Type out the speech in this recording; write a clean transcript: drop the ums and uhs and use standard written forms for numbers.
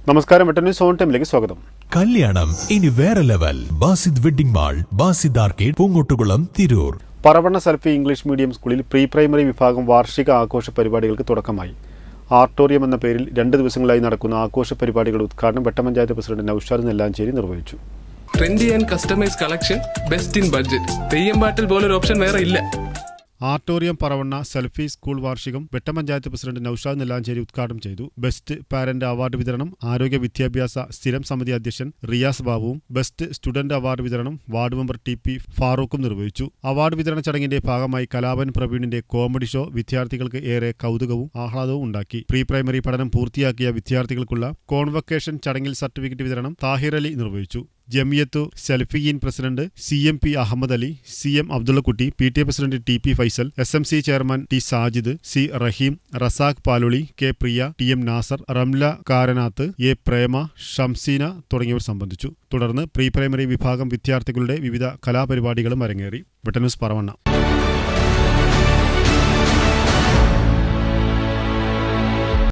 നമസ്കാരം, വെട്ടന്യൂസ് ഓൺ ടൈമിലേക്ക് സ്വാഗതം. കല്യാണം ഇനി വേറെ level. Basith wedding mall, Basith arcade, Poonkottukulam, Tirur. Paravanna Salafi English medium സ്കൂളിൽ പ്രീ പ്രൈമറി വിഭാഗം വാർഷിക ആഘോഷ പരിപാടികൾക്ക് തുടക്കമായി. ആർട്ടോറിയം എന്ന പേരിൽ 2 ദിവസങ്ങളായി നടക്കുന്ന ആഘോഷ പരിപാടികളുടെ ഉദ്ഘാടനം വെട്ടപഞ്ചായത്ത് പ്രസിഡന്റ് നൌഷാദ് നെല്ലാഞ്ചേരി നിർവഹിച്ചു. Trendy and customise collection, best in budget. Theyyam പാട്ടിൽ പോലൊരു ഓപ്ഷൻ വേറെ ഇല്ല. ആർട്ടോറിയം പറവണ്ണ സൽഫി സ്കൂൾ വാർഷികം വെട്ടപഞ്ചായത്ത് പ്രസിഡന്റ് നൌഷാദ് നെല്ലാഞ്ചേരി ഉദ്ഘാടനം ചെയ്തു. ബെസ്റ്റ് പാരന്റ് അവാർഡ് വിതരണം ആരോഗ്യ വിദ്യാഭ്യാസ സ്ഥിരം സമിതി അധ്യക്ഷൻ റിയാസ് ബാബുവും ബെസ്റ്റ് സ്റ്റുഡന്റ് അവാർഡ് വിതരണം വാർഡ് മെമ്പർ TP ഫാറൂഖും നിർവഹിച്ചു. അവാർഡ് വിതരണ ചടങ്ങിന്റെ ഭാഗമായി കലാപൻ പ്രവീണിന്റെ കോമഡി ഷോ വിദ്യാർത്ഥികൾക്ക് ഏറെ കൗതുകവും ആഹ്ലാദവും ഉണ്ടാക്കി. പ്രീ പ്രൈമറി പഠനം പൂർത്തിയാക്കിയ വിദ്യാർത്ഥികൾക്കുള്ള കോൺവക്കേഷൻ ചടങ്ങിൽ സർട്ടിഫിക്കറ്റ് വിതരണം താഹിർ അലി നിർവഹിച്ചു. Jamiyathu Salafiyeen president CMP Ahmed Ali, CM Abdullakutty, PTA president TP Faisal, SMC chairman T Sajid, C Rahim, Razak Paluli, K Priya, TM Nasar, Ramla Karanath, A Prema, Shamseena തുടങ്ങിയവർ സംബന്ധിച്ചു. തുടർന്ന് പ്രീ പ്രൈമറി വിഭാഗം വിദ്യാർത്ഥികളുടെ വിവിധ കലാപരിപാടികളും അരങ്ങേറി. വെട്ടന്യൂസ് പറവണ്ണ.